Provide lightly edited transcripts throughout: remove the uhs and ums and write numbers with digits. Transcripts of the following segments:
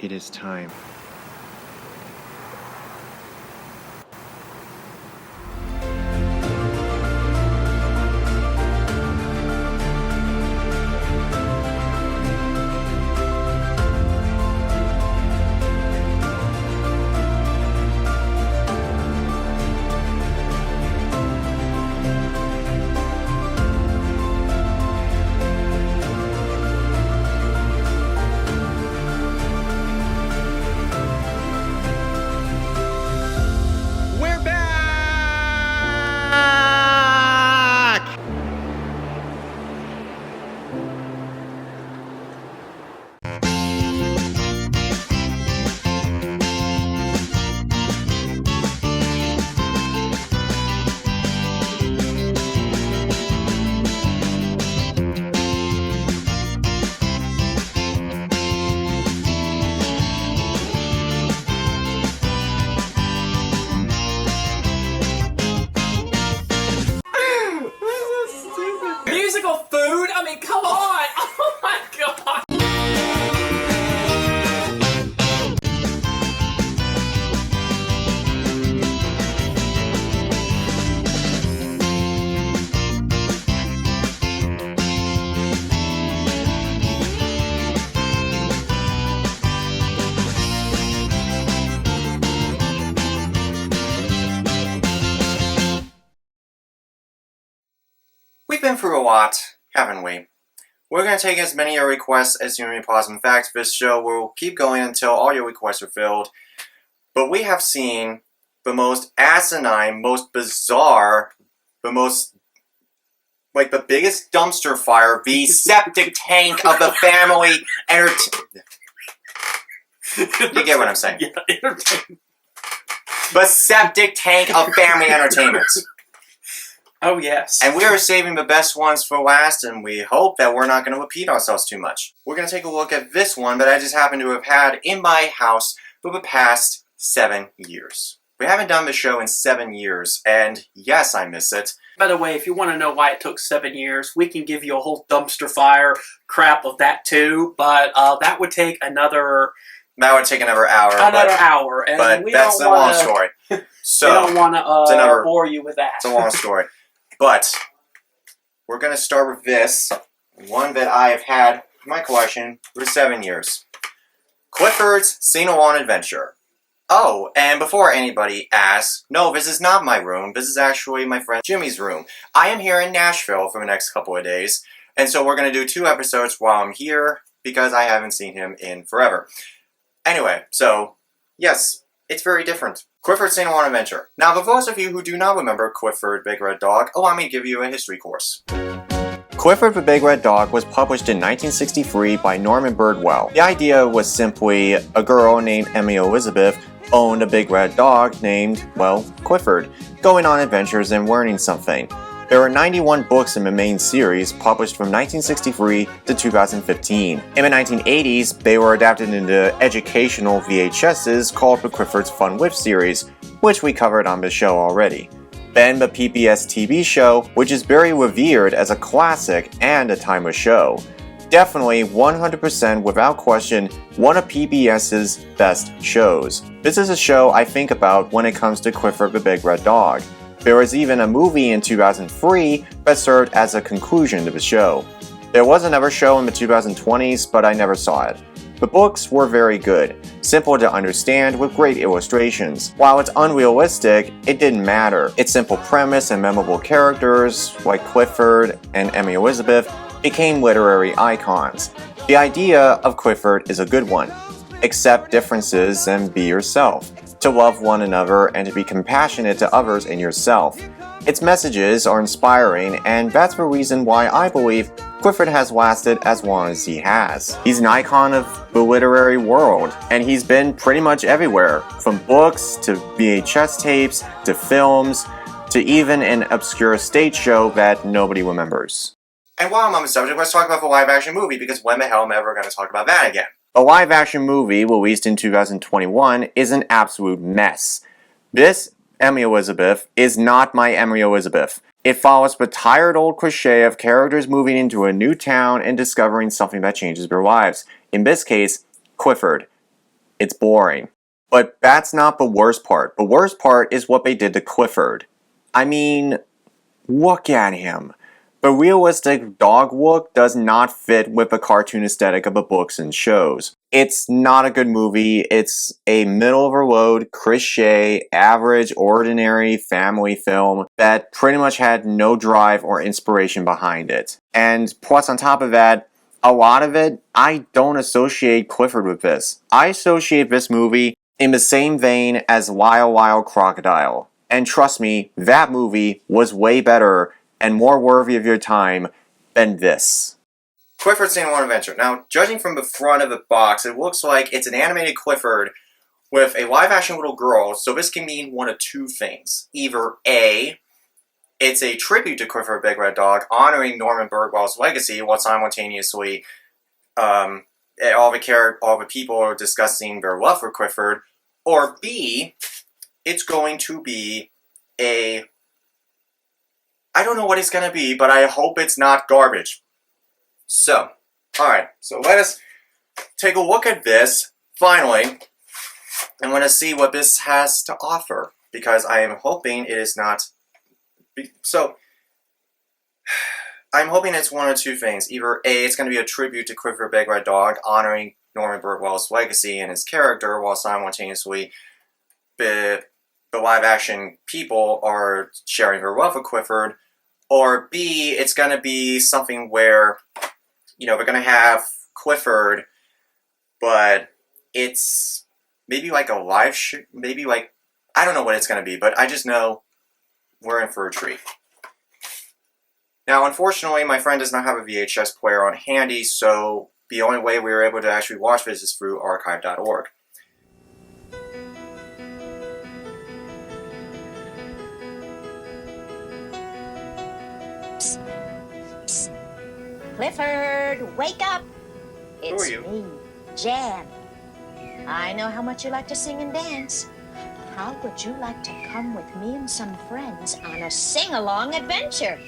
It is time. Musical food? I mean, come on! Oh my god! We've been through a lot, haven't we? We're going to take as many of your requests as humanly possible. In fact, this show will keep going until all your requests are filled. But we have seen the most asinine, most bizarre, the most, like, the biggest dumpster fire, the septic tank of the family You get what I'm saying? Yeah, entertainment. The septic tank of family entertainment. Oh, yes. And we are saving the best ones for last, and we hope that we're not going to repeat ourselves too much. We're going to take a look at this one that I just happen to have had in my house for the past 7 years. We haven't done the show in 7 years, and yes, I miss it. By the way, if you want to know why it took 7 years, we can give you a whole dumpster fire crap of that too, but that would take another... That would take another hour. Hour, and but we that's don't a long wanna, story. So, we don't want to bore you with that. It's a long story. But we're going to start with this, one that I have had in my collection for 7 years. Clifford's Scene-Alone Adventure. Oh, and before anybody asks, no, this is not my room. This is actually my friend Jimmy's room. I am here in Nashville for the next couple of days, and so we're going to do 2 episodes while I'm here because I haven't seen him in forever. Anyway, so, yes, it's very different. Clifford's Scene-Alone Adventure. Now, for those of you who do not remember Clifford Big Red Dog, allow me to give you a history course. Clifford the Big Red Dog was published in 1963 by Norman Birdwell. The idea was simply a girl named Emmy Elizabeth owned a big red dog named, well, Clifford, going on adventures and learning something. There are 91 books in the main series, published from 1963 to 2015. In the 1980s, they were adapted into educational VHSs called the Clifford's Fun With series, which we covered on the show already. Then the PBS TV show, which is very revered as a classic and a timeless show. Definitely, 100% without question, one of PBS's best shows. This is a show I think about when it comes to Clifford the Big Red Dog. There was even a movie in 2003 that served as a conclusion to the show. There was another show in the 2020s, but I never saw it. The books were very good, simple to understand with great illustrations. While it's unrealistic, it didn't matter. Its simple premise and memorable characters, like Clifford and Emmy Elizabeth, became literary icons. The idea of Clifford is a good one. Accept differences and be yourself. To love one another and to be compassionate to others and yourself. Its messages are inspiring, and that's the reason why I believe Clifford has lasted as long as he has. He's an icon of the literary world, and he's been pretty much everywhere, from books to VHS tapes to films to even an obscure stage show that nobody remembers. And while I'm on the subject, let's talk about the live-action movie, because when the hell am I ever going to talk about that again? A live-action movie released in 2021 is an absolute mess. This Emmy Elizabeth is not my Emmy Elizabeth. It follows the tired old cliche of characters moving into a new town and discovering something that changes their lives. In this case, Clifford. It's boring. But that's not the worst part. The worst part is what they did to Clifford. I mean, look at him. The realistic dog look does not fit with the cartoon aesthetic of the books and shows. It's not a good movie. It's a middle-of-the-road, cliché, average, ordinary family film that pretty much had no drive or inspiration behind it. And plus on top of that, a lot of it, I don't associate Clifford with this. I associate this movie in the same vein as Wild Wild Crocodile. And trust me, that movie was way better and more worthy of your time than this. Clifford's St. One Adventure. Now, judging from the front of the box, it looks like it's an animated Clifford with a live-action little girl, so this can mean one of two things. Either A, it's a tribute to Clifford Big Red Dog, honoring Norman Birdwell's legacy, while simultaneously all the people are discussing their love for Clifford, or B, it's going to be a... I don't know what it's going to be, but I hope it's not garbage. So, alright, so let us take a look at this, finally. I'm going to see what this has to offer, because I am hoping it is not... So, I'm hoping it's one of two things. Either A, it's going to be a tribute to Clifford Big Red Dog, honoring Norman Birdwell's legacy and his character, while simultaneously the live-action people are sharing their love of Clifford. Or B, it's going to be something where, you know, they're going to have Clifford, but it's maybe like a live show, maybe like, I don't know what it's going to be, but I just know we're in for a treat. Now, unfortunately, my friend does not have a VHS player on handy, so the only way we were able to actually watch this is through archive.org. Clifford, wake up! It's Who are you? me, Jan. I know how much you like to sing and dance. How would you like to come with me and some friends on a sing-along adventure?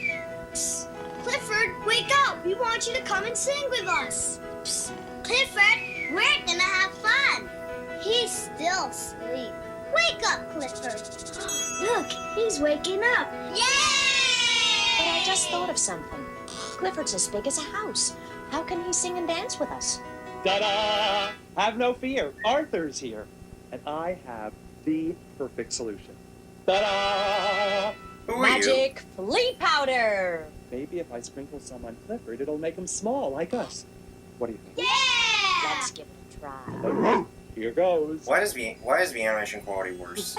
Psst. Clifford, wake up! We want you to come and sing with us. Psst. Clifford, we're gonna have fun. He's still asleep. Wake up, Clifford. Look, he's waking up. Yay! But I just thought of something. Clifford's as big as a house. How can he sing and dance with us? Ta-da! Have no fear. Arthur's here. And I have the perfect solution. Ta-da! Who are you? Magic flea powder! Maybe if I sprinkle some on Clifford, it'll make him small like us. What do you think? Yeah! Let's give it a try. Okay, here goes. Why is the animation quality worse?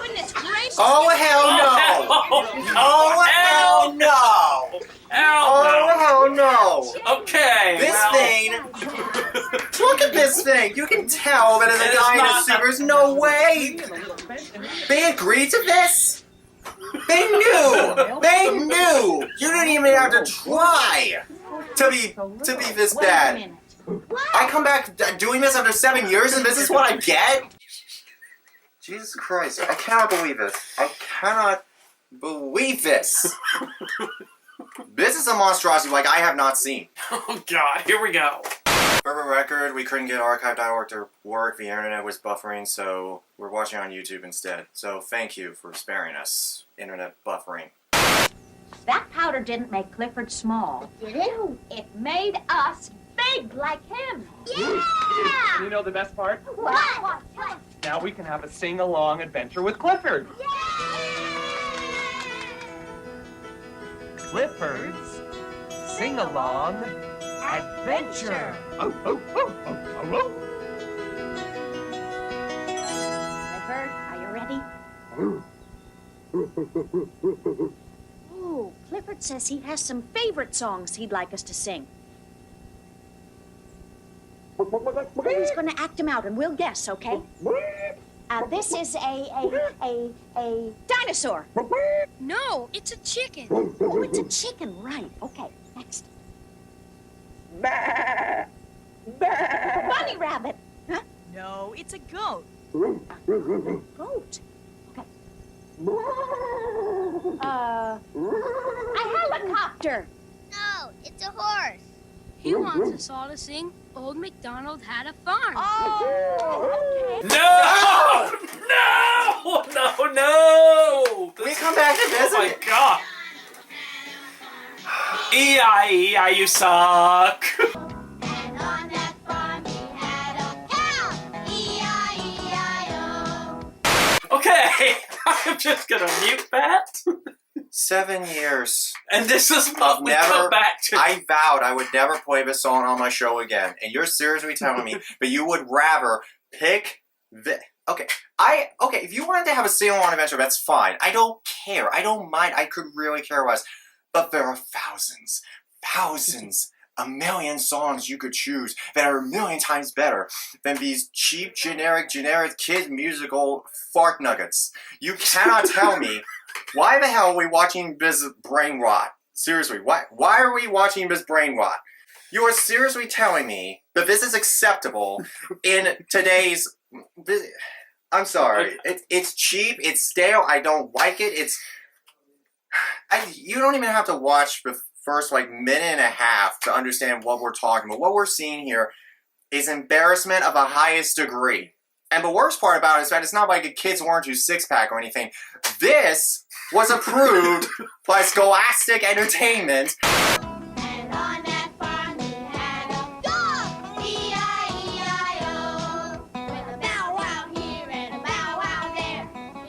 Goodness gracious! Oh hell no! Oh hell no! Oh hell no! Okay. This well, thing. Look at this thing. You can tell that it's a guy in a suit. There's no way. They agreed to this. They knew. They knew. You didn't even have to try to be this Wait a bad. minute. I come back doing this after 7 years, and this is what I get? Jesus Christ, I cannot believe this. I cannot believe this. This is a monstrosity like I have not seen. Oh god, here we go. For the record, we couldn't get archive.org to work. The internet was buffering, so we're watching on YouTube instead. So thank you for sparing us internet buffering. That powder didn't make Clifford small. Did it? It made us big like him. Yeah! You know the best part? What? Now we can have a sing-along adventure with Clifford. Clifford's sing-along adventure. Oh, oh, oh, oh, oh, Clifford, are you ready? Oh, Clifford says he has some favorite songs he'd like us to sing. He's going to act them out, and we'll guess, okay? This is a dinosaur. No, it's a chicken. Oh, it's a chicken, right? Okay, next. A bunny rabbit. Huh? No, it's a goat. Goat. Okay. A helicopter. No, it's a horse. He wants us all to sing Old MacDonald Had a Farm. Oh, okay. No! No! No! We come back to this. Oh my god! E-I-E-I, you suck! And on that farm he had a cow. E-I-E-I-O. Okay, I'm just gonna mute that. 7 years. And this is what we come back to. I vowed I would never play this song on my show again. And you're seriously telling me, but you would rather pick this. Okay, if you wanted to have a sing-along adventure, that's fine. I don't care. I don't mind. I could really care less. But there are thousands, a million songs you could choose that are a million times better than these cheap, generic kid musical fart nuggets. You cannot tell me, why the hell are we watching this brain rot? Seriously, why are we watching this brain rot? You are seriously telling me that this is acceptable in today's... I'm sorry. It's cheap, it's stale, I don't like it, you don't even have to watch the first, minute and a half to understand what we're talking about. What we're seeing here is embarrassment of the highest degree. And the worst part about it is that it's not like a Kids Orange Juice six-pack or anything. This was approved by Scholastic Entertainment. And on that farm he had a dog. E-I-E-I-O. With a bow wow here and a bow wow there.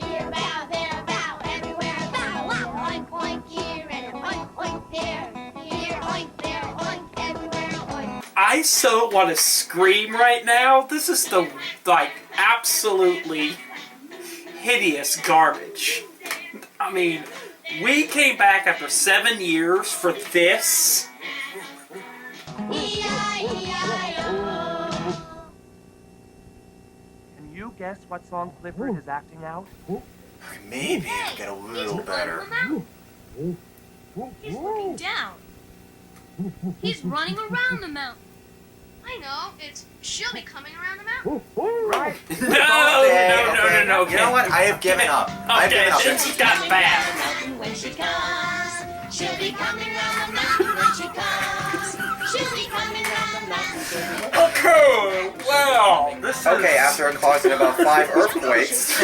Here a bow, there a bow, everywhere a bow wow. Oink oink here and a oink oink there. Here oink, there oink, everywhere oink. I so want to scream right now. This is the, absolutely hideous garbage. I mean, we came back after 7 years for this. E-I-E-I-O. Can you guess what song Clifford is acting out? Maybe it'll get a little better. He's looking down. He's running around the mountain. I know, it's she'll be coming around the mountain. Right. No. You know what? I have given up. I've given up. This has got bad. When she comes, she'll be coming round the mountain. When she comes, she'll be coming round the mountain. Okay, well, this is... Okay, after causing about 5 earthquakes,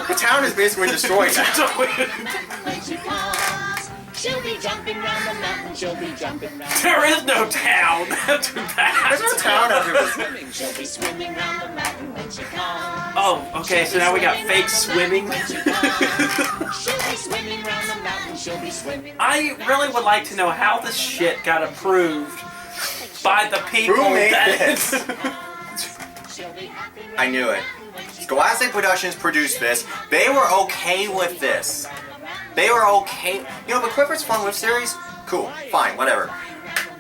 the town is basically destroyed now. When she comes, she'll be jumping round the mountain. She'll be jumping round. There is no town after that. There's no town after this. She'll be swimming round the mountain when she comes. Oh, okay, so now we got fake swimming. She'll be swimming round the mountain. She'll be swimming. I really would like to know how this shit got approved by the people Who made that... this? I knew it. Scholastic Productions produced this. They were okay with this. They were okay. You know, the Clifford's Film Riffs series? Cool, fine, whatever.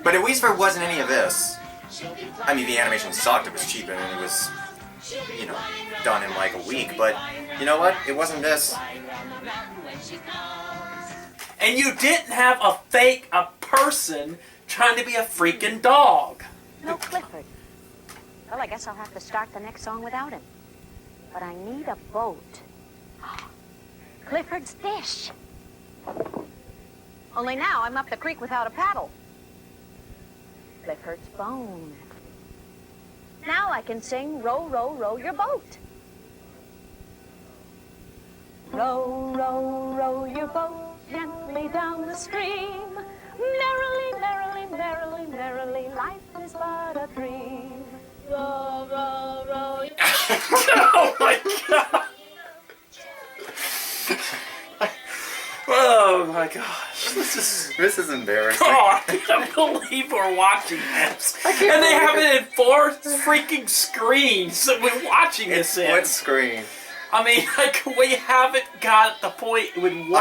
But at least there wasn't any of this. I mean, the animation sucked. It was cheap and it was, done in like a week. But you know what? It wasn't this. And you didn't have a person trying to be a freaking dog. No Clifford. Well, I guess I'll have to start the next song without him. But I need a boat. Clifford's fish. Only now I'm up the creek without a paddle. Clifford's bone. Now I can sing Row, row, row your boat. Row, row, row your boat gently down the stream. Merrily, merrily, merrily, merrily, life is but a dream. Row, row, row your Oh my god. Oh my gosh. This is embarrassing. God, I can't believe we're watching this. And they have it in 4 freaking screens that we're watching this in. What screen? I mean, we haven't got the point with one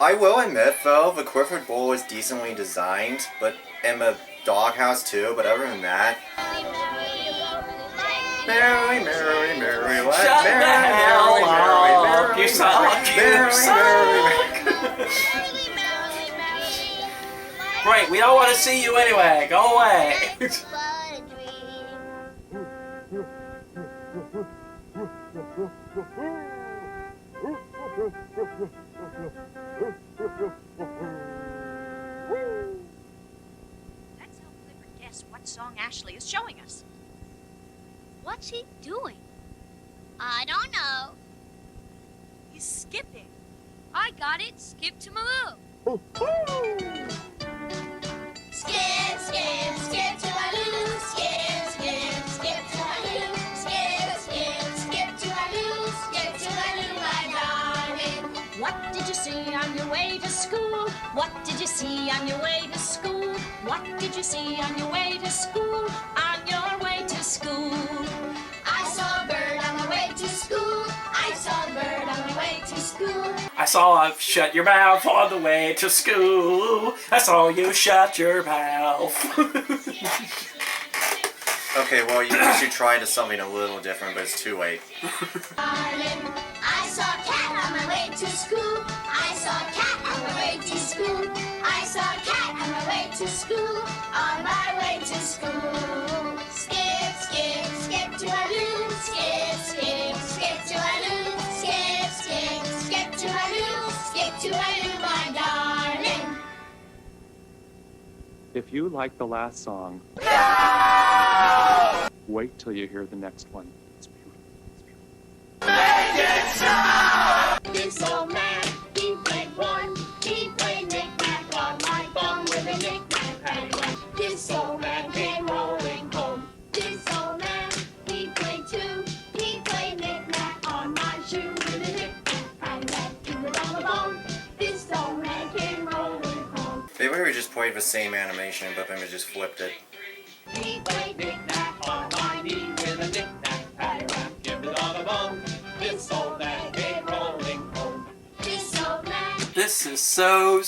I will admit, though, the Clifford Bowl is decently designed, but and the doghouse too. But other than that, merrily, merrily, merrily, let Shut the hell up. You suck. You suck. Great, we don't want to see you anyway. Go away. Let's help Clifford guess what song Ashley is showing us. What's he doing? I don't know. He's skipping. I got it. Skip to Maloo. Skip, skip, skip to a loo. Skip, skip, skip to a loo. Skip, skip, skip to a loo. Skip to a loo, my darling. What did you see on your way to school? What did you see on your way to school? What did you see on your way to school? On your way to school. I saw a bird on my way to school. I saw a bird on my way to school. I saw you shut your mouth on the way to school. I saw you shut your mouth. Okay, well, you should try to something a little different, but it's too late. Darling, I saw a cat on my way to school. I saw a cat on my way to school. I saw a cat on my way to school. On my way to school. Skip, skip, skip to a loo. Skip, skip, skip to a loo. Skip, skip, skip to a loo. Skip to a loo, my darling. If you like the last song, wait till you hear the next one. It's beautiful. It's beautiful. This old man, he played one. He played knick-knack on my thumb with a knick-knack paddywhack. This old man came rolling home. This old man, he played two. He played knick-knack on my shoe with a knick-knack paddywhack. Give it on the bone. This old man came rolling home. They literally just played the same animation, but then they just flipped it. He played knick-knack on my knee with a knick-knack paddywhack. Give the dog a bone. This old man came rolling home. This old man. This is so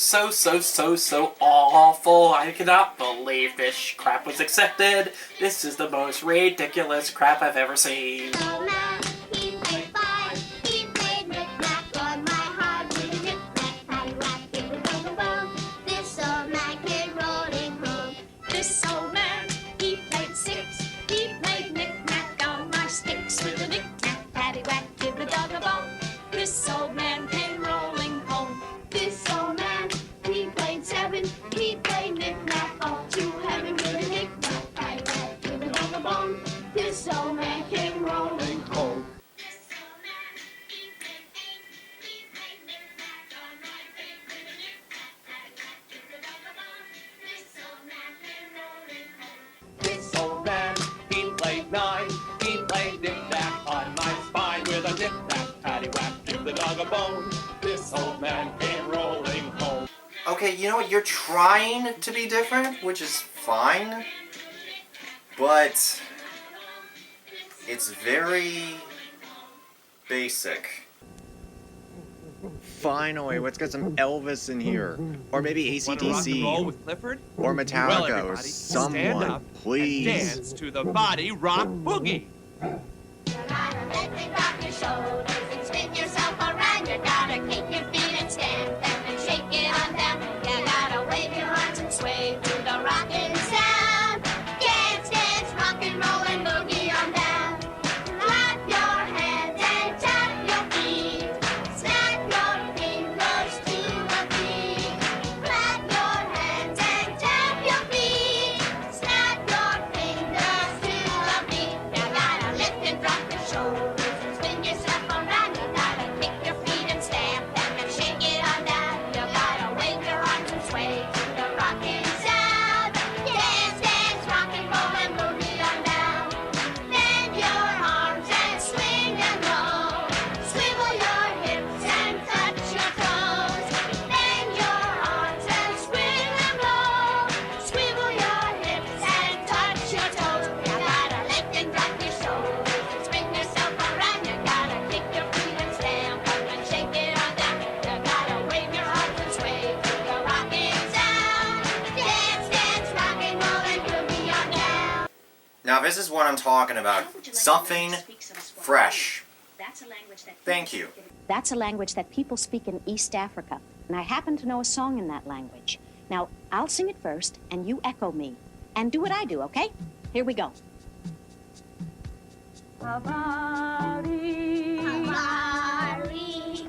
awful. I cannot believe this crap was accepted. This is the most ridiculous crap I've ever seen. This old man, he played five. He played knick-knack on my heart with a knick-knack paddywhack. Give it on the bone. This old man came rolling home. This old man, he played six. He played knick-knack on my sticks with a knick-knack paddywhack. Give the dog a bone. This old man came rolling home. This old man, he played seven. He played knick-knack up to heaven with a knick-knack paddywhack. Give it on the bone. This old man came rolling home. This old man, he played eight. He played knick-knack on my face with a knick-knack paddywhack. Give it on the bone. This old man came rolling home. This old man, he played nine. He played knick-knack on my spine with a knick-knack paddywhack. Give the dog a bone. This old man came rolling home. Okay, you know what? You're trying to be different, which is fine. But it's very basic. Finally, let's get some Elvis in here. Or maybe Want to rock and roll AC/DC. with Clifford? Or Well, Metallica. Or everybody, stand someone. up and Please. dance to the body rock boogie. You gotta let me rock your shoulders and spin yourself around. You gotta kick your feet and stamp them and shake it on down. You gotta wave your arms and sway to the rockin' sound. Dance, dance, rock and roll and boogie on down. Clap your hands and tap your feet. Snap your fingers to the beat. Clap your hands and tap your feet. Snap your fingers to the beat. You gotta lift and drop your shoulders and spin yourself around. You gotta kick your feet and stamp them and shake it on down. You gotta wave your arms and sway to the rockin' sound. Dance, dance, rock and roll and boogie on down. Bend your arms and swing and roll. Swivel your hips and touch your toes. Bend your arms and swing and roll. Swivel your hips and touch your toes. You gotta lift and drop your shoulders and spin yourself around. You gotta kick your feet and stamp up and shake it on down. You gotta wave your arms and sway to the rockin' sound. Dance, dance, rock and roll and boogie on down. Now, this is what I'm talking about. Something fresh. Thank you. That's a language that people speak in East Africa, and I happen to know a song in that language. Now, I'll sing it first, and you echo me. And do what I do, okay? Here we go. Habari, habari,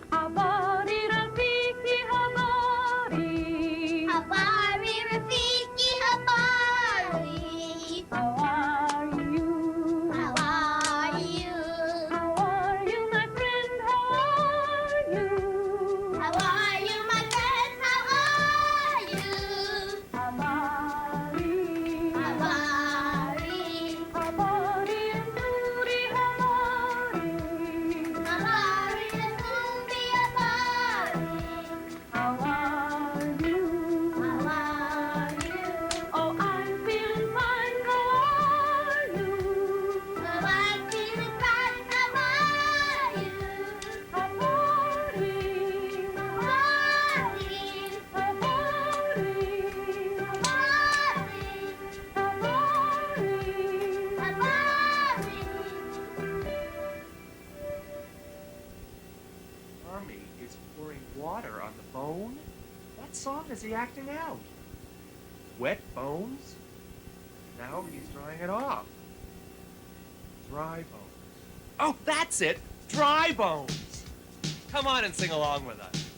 is he acting out? Wet bones? Now he's drying it off. Dry bones. Oh, that's it! Dry bones! Come on and sing along with us.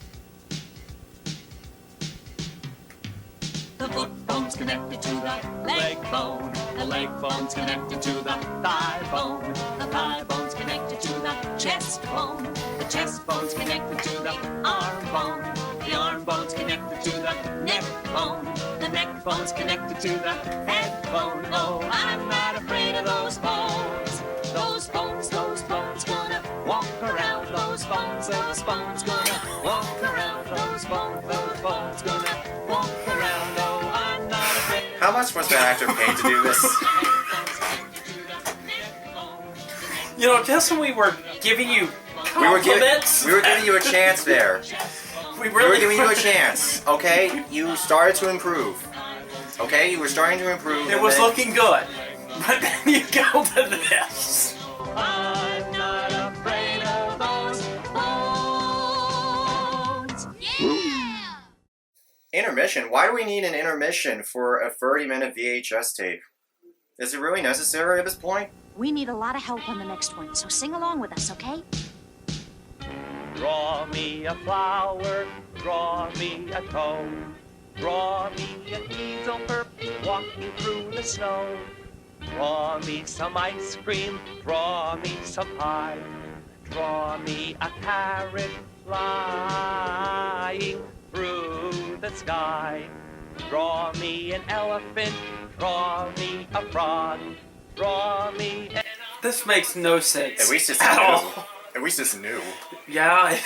The foot bone's connected to the leg bone. The leg bone's connected to the thigh bone. The thigh bone's connected to the chest bone. The chest bone's connected to the arm bone. The arm bone's connected to the neck bone. The neck bone's connected to the head bone. Oh, I'm not afraid of those bones. Those bones gonna walk around. Those bones gonna walk around. Those bones gonna walk around. Oh, I'm not afraid. How much was that actor paid to do this? You know, just when we were giving you We were compliments, giving you a chance there. we We were giving you a chance, okay? You started to improve. Okay? You were starting to improve. It and was then- looking good. But then you go to this. I'm not afraid of those bones. Yeah! Intermission? Why do we need an intermission for a 30-minute VHS tape? Is it really necessary at this point? We need a lot of help on the next one, so sing along with us, okay? Draw me a flower, draw me a toe. Draw me an easel for walking through the snow. Draw me some ice cream, draw me some pie. Draw me a carrot flying through the sky. Draw me an elephant, draw me a frog. Draw me an... This makes no sense. At least it's at new. all. At least it's new. Yeah.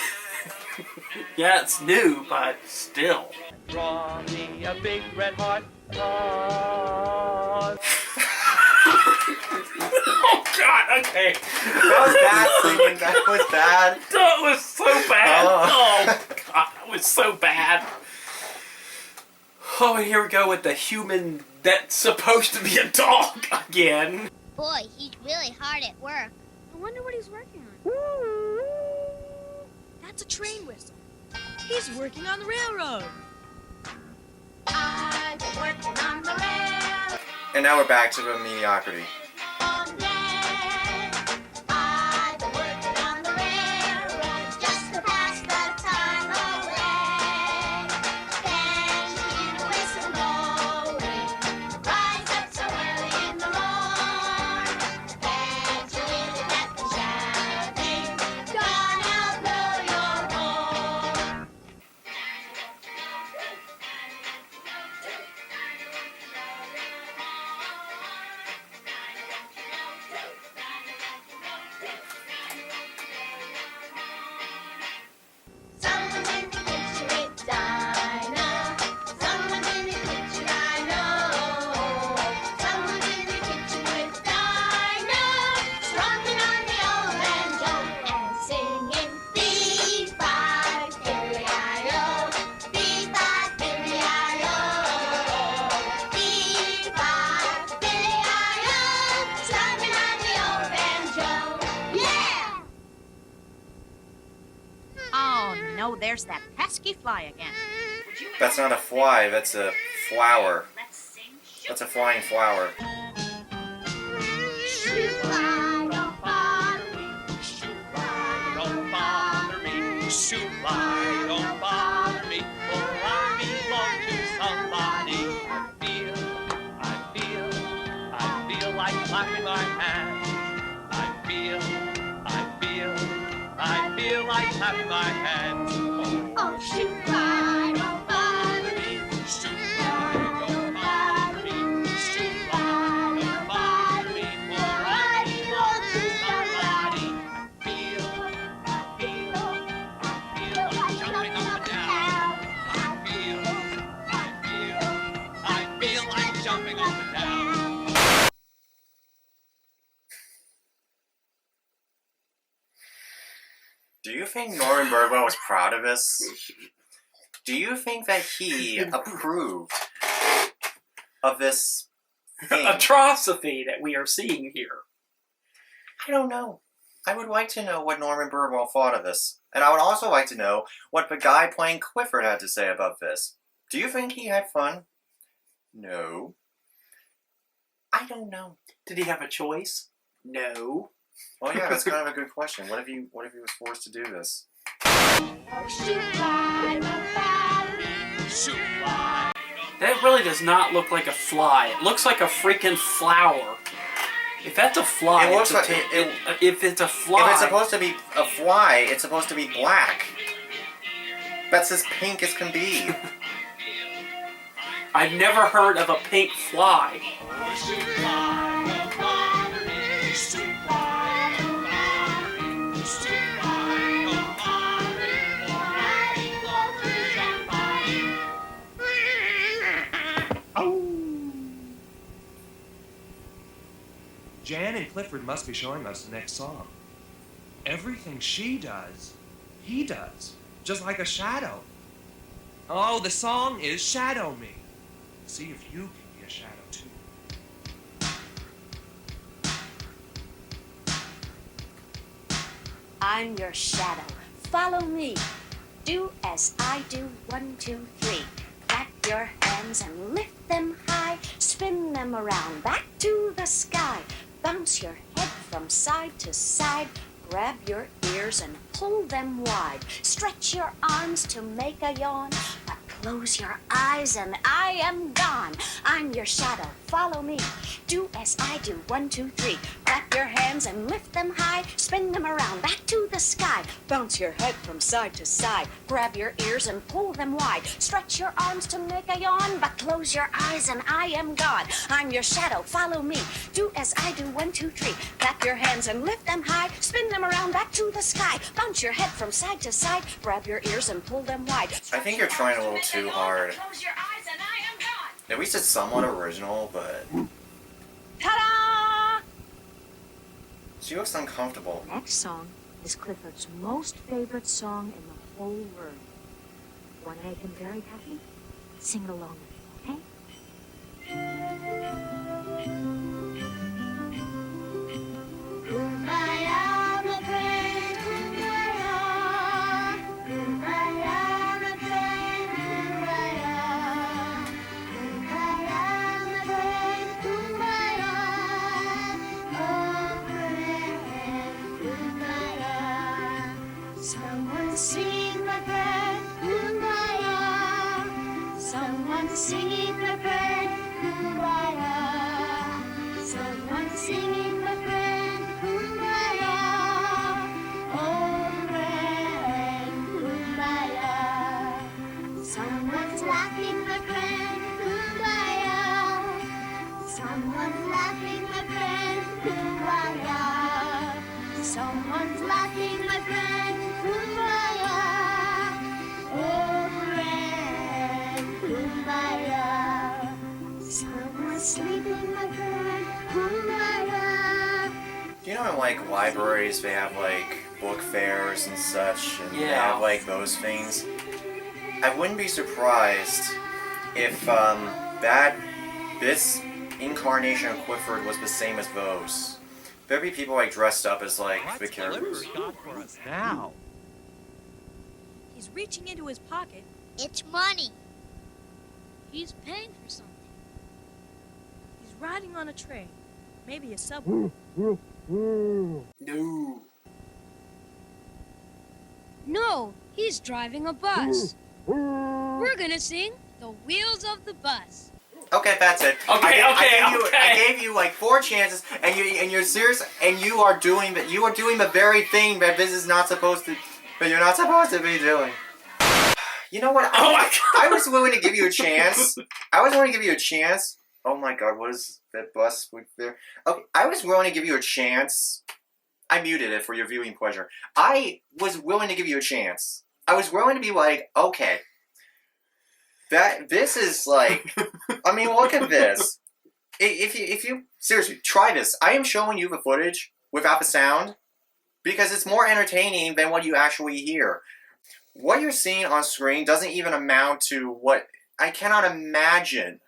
Yeah, it's new, but still. Draw me a big red hot dog. Oh God. Okay. That was bad singing. That was bad. That was so bad. Oh. Oh God, that was so bad. Oh, and here we go with the human that's supposed to be a dog again. Boy, he's really hard at work. I wonder what he's working on. That's a train whistle. He's working on the railroad. I've been working on the rail And now we're back to the mediocrity. all day. I've been working on the railroad just to pass the time away. Can you hear the whistle blowing? Rise up so early in the morn. Can't you hear the captain shouting? Gone out, blow your horn. Someone's in the kitchen with Dinah. Someone's in the kitchen, I know. Someone's in the kitchen with Dinah, strumming on the old banjo and singing B5 Billy-I-O, B5 Billy-I-O, B5 Billy-I-O, strumming on the old banjo. Yeah! Oh, no, there's that pesky fly again. That's not a fly, that's a flower. That's a flying flower. Shoot fly, don't bother me. Shoot fly, don't bother me. Shoot fly, don't bother me. For I belong to somebody. I feel like clapping my hands. I feel like clapping my hands. Oh, shoot fly, don't bother me. Shoot fly, don't bother me. Shoot fly, don't bother me. For I belong to somebody. I feel like jumping up and down. I feel like jumping up and down. Do you think Norman Birdwell was proud of this? Do you think that he approved of this thing? Atrocity that we are seeing here. I don't know. I would like to know what Norman Birdwell thought of this. And I would also like to know what the guy playing Clifford had to say about this. Do you think he had fun? No. I don't know. Did he have a choice? No. Well, yeah, that's kind of a good question. What if he was forced to do this? That really does not look like a fly. It looks like a freaking flower. If that's a fly, It looks like if it's a fly. If it's supposed to be a fly, it's supposed to be black. That's as pink as can be. I've never heard of a pink fly. Jan and Clifford must be showing us the next song. Everything she does, he does. Just like a shadow. Oh, the song is Shadow Me. See if you can be a shadow too. I'm your shadow. Follow me. Do as I do. 1, 2, 3. Clap your hands and lift them high. Spin them around back to the sky. Bounce your head from side to side. Grab your ears and pull them wide. Stretch your arms to make a yawn. But close your eyes and I am gone. I'm your shadow. Follow me. Do as I do. 1, 2, 3. Clap your hands and lift them high. Spin them around back to the sky. Bounce your head from side to side. Grab your ears and pull them wide. Stretch your arms to make a yawn. But close your eyes and I am gone. I'm your shadow. Follow me. Do as I do. 1, 2, 3. Clap your hands and lift them high. Spin them around back to the sky. Bounce your head from side to side. Grab your ears and pull them wide. I think you're trying a little too hard. Close your eyes and I am gone. At least it's somewhat original, but Ta-da! she looks uncomfortable. Next song is Clifford's most favorite song in the whole world. Want to make him very happy? Sing it along with me, okay? Kumbaya, my friend, kumbaya. Kumbaya, my friend, kumbaya. Kumbaya, my friend, kumbaya. Oh, friend, kumbaya. Someone sing, my friend, kumbaya. Someone singing, my friend, kumbaya. Someone singing, my friend, kumbaya. Oh, friend, kumbaya. Someone's laughing, my friend, kumbaya. Someone's laughing, my friend, kumbaya. Someone's laughing, my friend, kumbaya. Oh, friend, kumbaya. Someone's sleeping, my friend, kumbaya. You know, in like libraries, they have like book fairs and such, and they Yeah. have like those things. I wouldn't be surprised if this incarnation of Clifford was the same as those. There'd be people like dressed up as like the characters. got for us now? He's reaching into his pocket. It's money. He's paying for something. He's riding on a train. Maybe a subway. No. No, he's driving a bus. We're gonna sing The Wheels of the Bus. Okay, that's it. Okay, I gave you like 4 chances, and you're serious, and you are doing the very thing that this is not supposed to, that you're not supposed to be doing. You know what? Oh my God. I was willing to give you a chance. Oh my God, what is that bus there? Okay, I was willing to give you a chance. I muted it for your viewing pleasure. I was willing to give you a chance. I was willing to be like, okay. This is like, I mean, look at this. If you seriously try this, I am showing you the footage without the sound because it's more entertaining than what you actually hear. What you're seeing on screen doesn't even amount to what I cannot imagine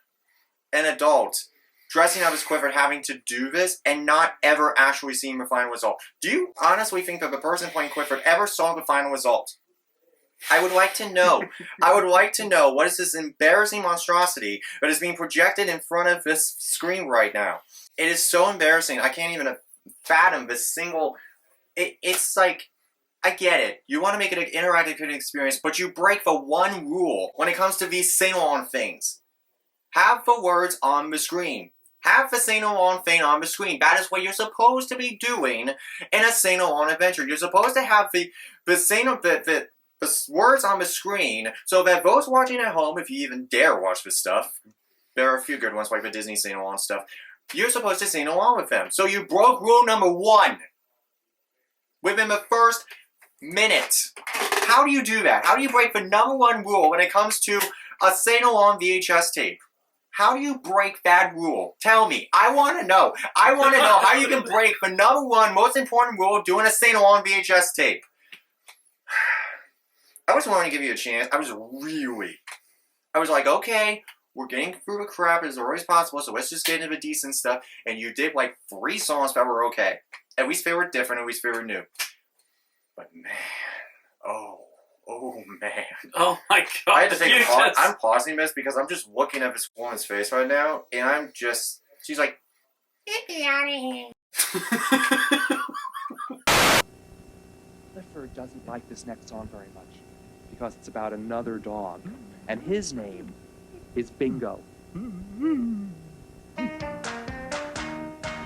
an adult dressing up as Clifford having to do this and not ever actually seeing the final result. Do you honestly think that the person playing Clifford ever saw the final result? I would like to know. I would like to know what is this embarrassing monstrosity that is being projected in front of this screen right now. It is so embarrassing. I can't even fathom this single... It's like... I get it. You want to make it an interactive experience, but you break the one rule when it comes to these sing-along things. Have the words on the screen. Have the sing-along thing on the screen. That is what you're supposed to be doing in a sing-along adventure. You're supposed to have the words on the screen so that those watching at home, if you even dare watch this stuff, there are a few good ones like the Disney sing-along stuff, you're supposed to sing along with them. So you broke rule number 1 within the first minute. How do you do that? How do you break the number 1 rule when it comes to a sing-along VHS tape? How do you break that rule? Tell me. I want to know. I want to know how you can break the number 1 most important rule of doing a sing-along VHS tape. I was willing to give you a chance. I was like, okay, we're getting through the crap as early as possible, so let's just get into the decent stuff. And you did like 3 songs that were okay. At least they were different, at least they were new. But man, oh man. Oh my god. I had to take a pause. I'm pausing this because I'm just looking at this woman's face right now, and I'm just, she's like, get me out of here. Clifford doesn't like this next song very much because it's about another dog, and his name is Bingo.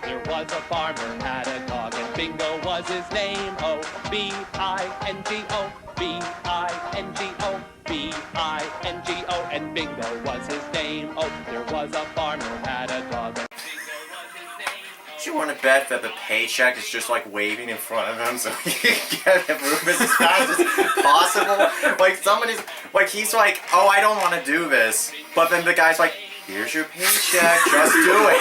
There was a farmer had a dog, and Bingo was his name. Oh, B-I-N-G-O, B-I-N-G-O, B-I-N-G-O, and Bingo was his name. Oh, there was a farmer had a dog, and Bingo was his name. Do you want to bet that the paycheck is just like waving in front of him so he can get the movements as fast as possible? Like somebody's, like he's like, oh, I don't want to do this. But then the guy's like, here's your paycheck, just do it.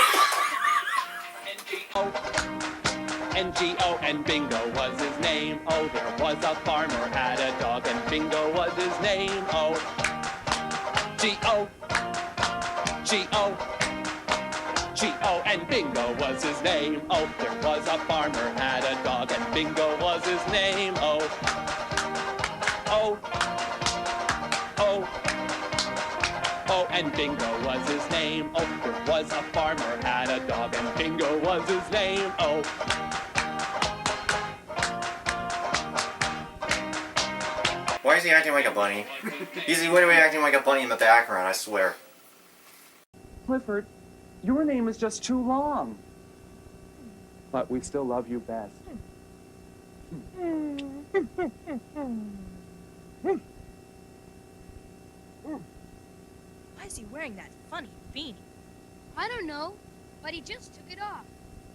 N-G-O, and Bingo was his name. Oh, there was a farmer had a dog, and Bingo was his name. Oh, G-O, G-O, G-O, and Bingo was his name. Oh, there was a farmer had a dog, and Bingo was his name. Oh, oh, oh, oh, and Bingo was his name. Oh, there was a farmer had a dog, and Bingo was his name. Oh, Why is he acting like a bunny? He's literally acting like a bunny in the background, I swear. Clifford, your name is just too long. But we still love you best. Why is he wearing that funny beanie? I don't know, but he just took it off.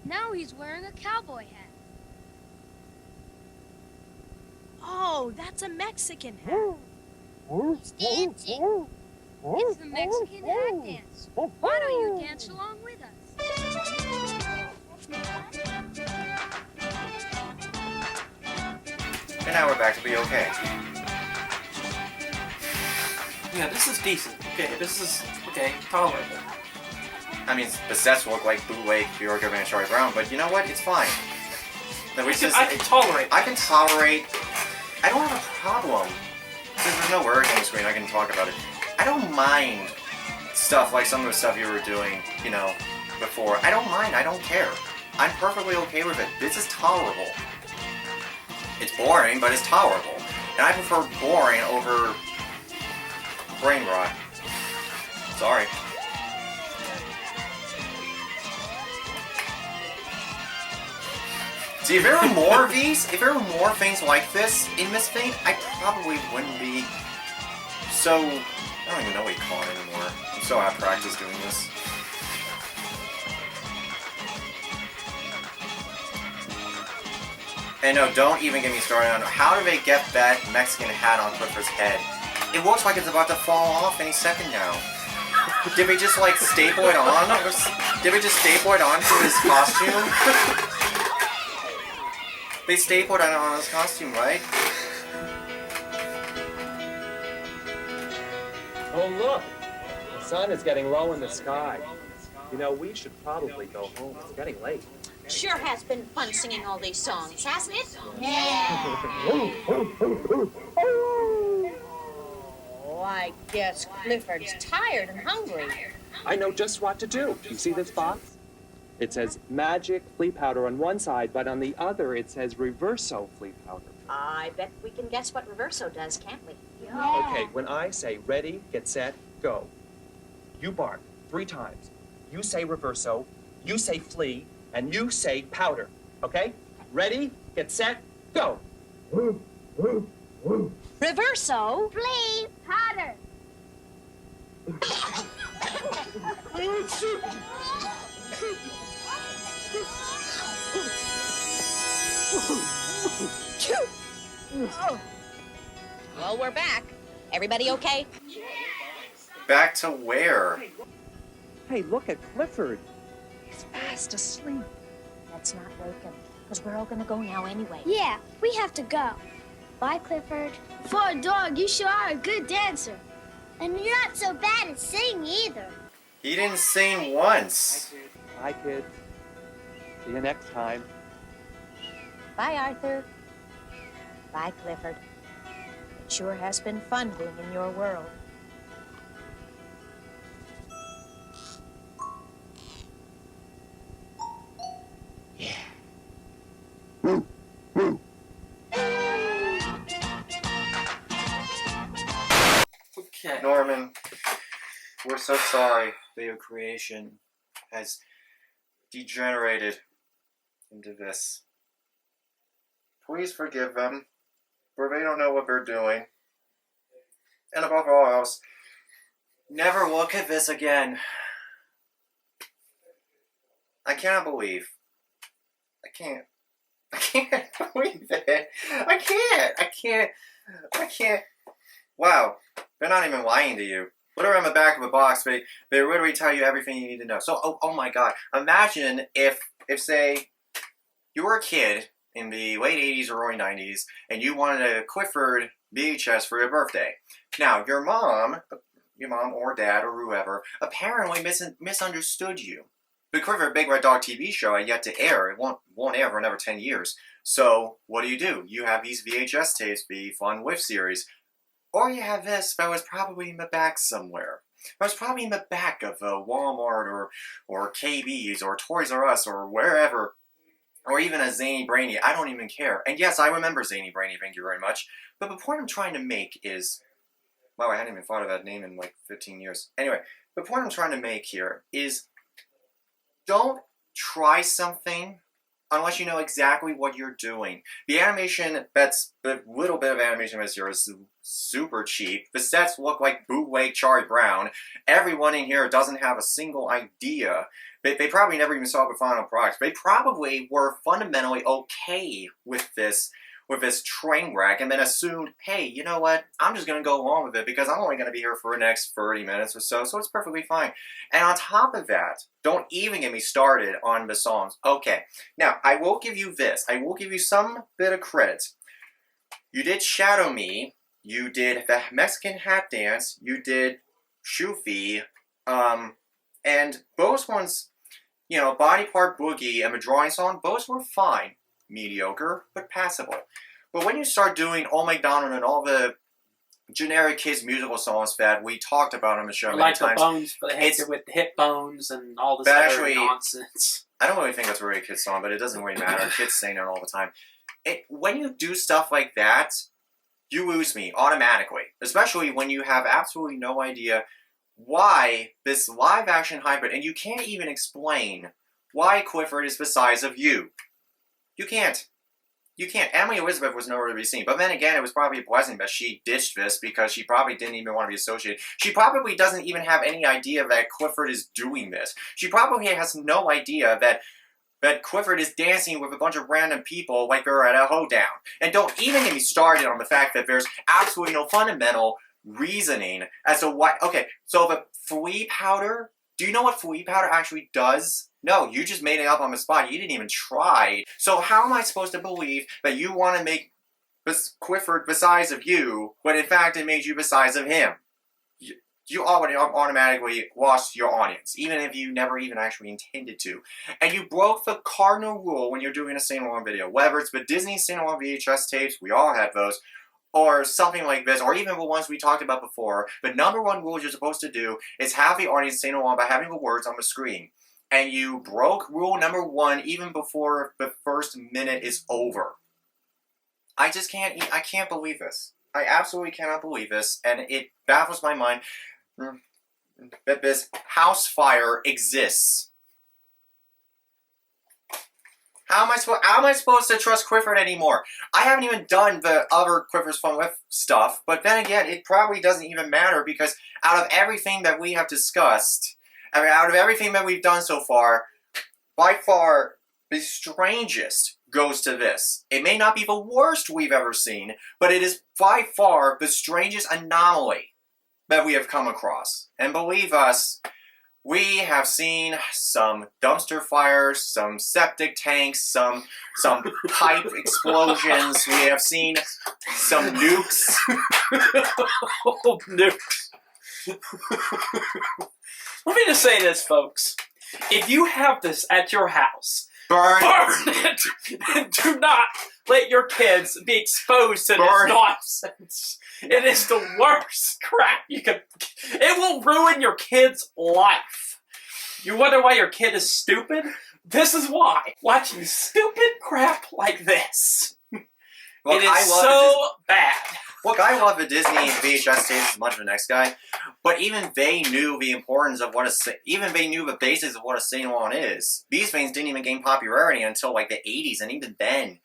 Now he's wearing a cowboy hat. Oh, that's a Mexican hat. He's dancing. It's the Mexican hat dance. Why don't you dance along with us? And now we're back to be okay. Yeah, this is decent. Okay, this is, okay, tolerable. I mean, the sets look like bootleg Bjork and Charlie Brown, but you know what? It's fine. I can tolerate. I can tolerate. I don't have a problem. Since there's no word on the screen, I can talk about it. I don't mind stuff like some of the stuff you were doing, you know, before. I don't mind. I don't care. I'm perfectly okay with it. This is tolerable. It's boring, but it's tolerable. And I prefer boring over brain rot. Sorry. See, if there were more of these, if there were more things like this in this thing, I probably wouldn't be so... I don't even know what you call it anymore. I'm so out of practice doing this. And no, don't even get me started on how do they get that Mexican hat on Clifford's head. It looks like it's about to fall off any second now. Did they just like staple it on? Did they just staple it onto his costume? They stapled it on his costume, right? Oh, look! The sun is getting low in the sky. You know, we should probably go home. It's getting late. Sure has been fun singing all these songs, hasn't it? Yeah. I guess Clifford's tired and hungry. I know just what to do. You see this box? It says magic flea powder on one side, but on the other it says reverso flea powder. I bet we can guess what Reverso does, can't we? Okay, when I say ready, get set, go. You bark 3 times. You say reverso, you say flea, and you say powder. Okay? Ready, get set, go. Reverso? Flea powder. Well, we're back. Everybody okay? Back to where? Hey, look at Clifford. He's fast asleep. Let's not wake him, because we're all gonna go now anyway. Yeah, we have to go. Bye, Clifford. For a dog, you sure are a good dancer. And you're not so bad at singing either. He didn't sing once. Bye, kids. See you next time. Bye, Arthur. Bye, Clifford. It sure has been fun being in your world. Okay. Norman, we're so sorry that your creation has degenerated into this. Please forgive them, for they don't know what they're doing. And above all else, never look at this again. I cannot believe. I can't believe it. I can't. Wow. They're not even lying to you. Literally on the back of the box, they literally tell you everything you need to know. So, oh my God. Imagine if say, you were a kid in the late 80s or early 90s, and you wanted a Clifford VHS for your birthday. Now, your mom or dad or whoever, apparently misunderstood you. The Clifford Big Red Dog TV show had yet to air. It won't air for another 10 years. So, what do? You have these VHS tapes, the Fun Whiff series. Or you have this that was probably in the back somewhere. It was probably in the back of a Walmart or KB's or Toys R Us or wherever. Or even a Zany Brainy. I don't even care. And yes, I remember Zany Brainy, thank you very much. But the point I'm trying to make is... Wow, I hadn't even thought of that name in like 15 years. Anyway, the point I'm trying to make here is... Don't try something unless you know exactly what you're doing. The animation, the little bit of animation that's here is super cheap. The sets look like bootleg Charlie Brown. Everyone in here doesn't have a single idea. They probably never even saw the final product. They probably were fundamentally okay with this train wreck and then assumed, hey, you know what? I'm just going to go along with it because I'm only going to be here for the next 30 minutes or so it's perfectly fine. And on top of that, don't even get me started on the songs. Okay, now, I will give you this. I will give you some bit of credit. You did Shadow Me. You did the Mexican Hat Dance. You did Shoofy. And those ones, you know, Body Part Boogie and the drawing song, those were fine. Mediocre, but passable. But when you start doing Old MacDonald and all the generic kids musical songs that we talked about on the show many times, with the hip bones and all this other nonsense. I don't really think that's really a kid's song, but it doesn't really matter. Kids sing it all the time. When you do stuff like that, you lose me automatically. Especially when you have absolutely no idea why this live-action hybrid, and you can't even explain why Clifford is the size of you. You can't. Emily Elizabeth was nowhere to be seen. But then again, it was probably a blessing that she ditched this because she probably didn't even want to be associated. She probably doesn't even have any idea that Clifford is doing this. She probably has no idea that Clifford is dancing with a bunch of random people like they're at a hoedown. And don't even get me started on the fact that there's absolutely no fundamental reasoning as to why... Okay, so the flea powder... Do you know what flea powder actually does? No, you just made it up on the spot. You didn't even try. So how am I supposed to believe that you want to make Clifford the size of you, when in fact it made you the size of him? You already automatically lost your audience, even if you never even actually intended to. And you broke the cardinal rule when you're doing a sing-along video. Whether it's the Disney sing-along VHS tapes, we all had those, or something like this, or even the ones we talked about before, the number one rule you're supposed to do is have the audience sing along by having the words on the screen. And you broke rule number 1 even before the first minute is over. I can't believe this. I absolutely cannot believe this, and it baffles my mind that this house fire exists. How am I supposed to trust Clifford anymore? I haven't even done the other Clifford's Fun With stuff, but then again, it probably doesn't even matter because out of everything that we have discussed, out of everything that we've done so far, by far the strangest goes to this. It may not be the worst we've ever seen, but it is by far the strangest anomaly that we have come across. And believe us, we have seen some dumpster fires, some septic tanks, some pipe explosions. We have seen some nukes. Oh, nukes. Let me just say this, folks. If you have this at your house, burn it! And do not let your kids be exposed to this nonsense. It is the worst crap you can... It will ruin your kid's life. You wonder why your kid is stupid? This is why. Watching stupid crap like this. Look, it is so bad. Look, I love the Disney VHS tapes as much as the next guy, but even they knew the importance of even they knew the basics of what a sing-along is. These things didn't even gain popularity until like the 80s, and even then,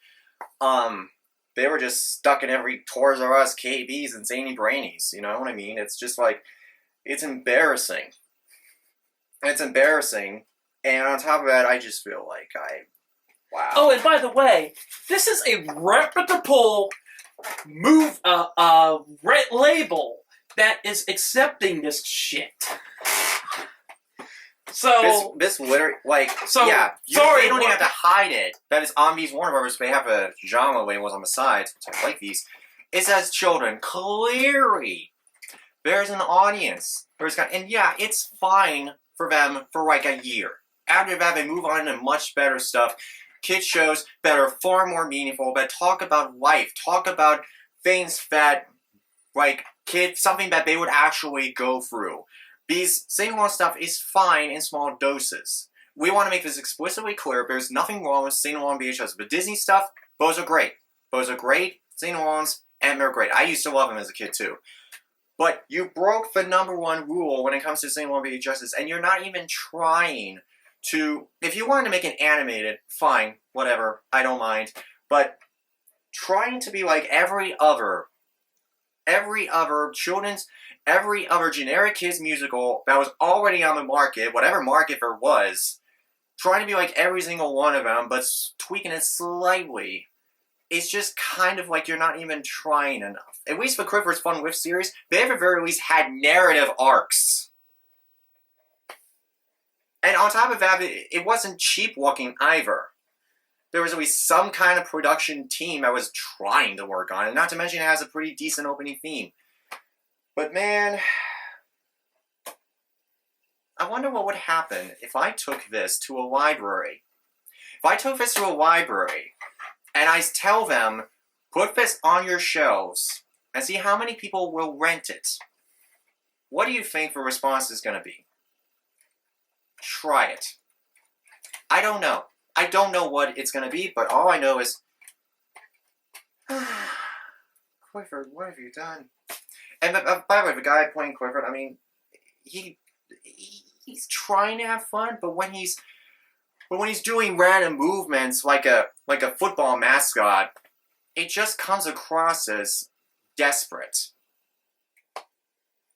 they were just stuck in every Toys R Us, KBs, and Zany Brainies. You know what I mean? It's just like, it's embarrassing. It's embarrassing, and on top of that, I just feel like wow. Oh, and by the way, this is a reputable label that is accepting this shit. So this literally, like, so, yeah, sorry, they don't even have to hide it. That is on these Warner Brothers. They have a genre labels on the side, which I like these. It says children. Clearly, there's an audience. And yeah, it's fine for them for like a year. After that, they move on to much better stuff. Kids shows that are far more meaningful, that talk about life, talk about things that, like, something that they would actually go through. These sing-along stuff is fine in small doses. We want to make this explicitly clear. There's nothing wrong with sing-along VHS. The Disney stuff, those are great. Those are great sing-alongs, and they're great. I used to love them as a kid, too. But you broke the number one rule when it comes to sing-along VHSs, and you're not even trying to... If you wanted to make it animated, fine, whatever, I don't mind. But trying to be like every other generic kids musical that was already on the market, whatever market there was, trying to be like every single one of them, but tweaking it slightly, it's just kind of like you're not even trying enough. At least the Clifford's Fun With series, they at the very least had narrative arcs. And on top of that, it wasn't cheap looking either. There was always some kind of production team that was trying to work on it, not to mention it has a pretty decent opening theme. But man, I wonder what would happen if I took this to a library. If I took this to a library, and I tell them, put this on your shelves, and see how many people will rent it. What do you think the response is going to be? Try it. I don't know. I don't know what it's going to be, but all I know is... Clifford, what have you done? And by the way, the guy playing Clifford, I mean, he's trying to have fun, but when he's doing random movements like a football mascot, it just comes across as desperate.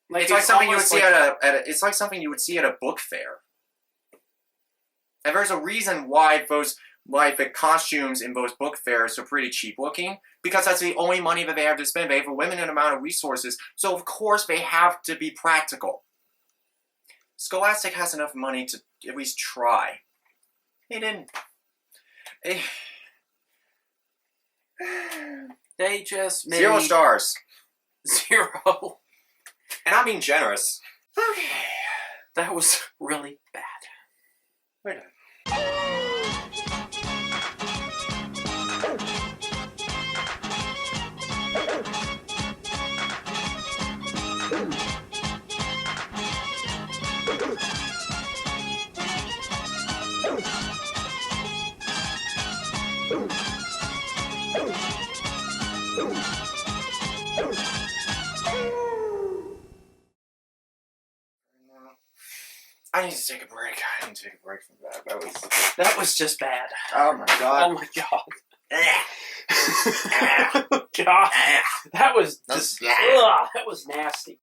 It's like something you would see it's like something you would see at a book fair. And there's a reason why the costumes in those book fairs are pretty cheap looking, because that's the only money that they have to spend. They have a limited amount of resources, so of course they have to be practical. Scholastic has enough money to at least try. They didn't. They just made... 0 stars. 0. And I'm being generous. Okay. That was really bad. We're done. I need to take a break. I need to take a break from that. That was just bad. Oh my god. Oh my god. God. That was just. Ugh, that was nasty.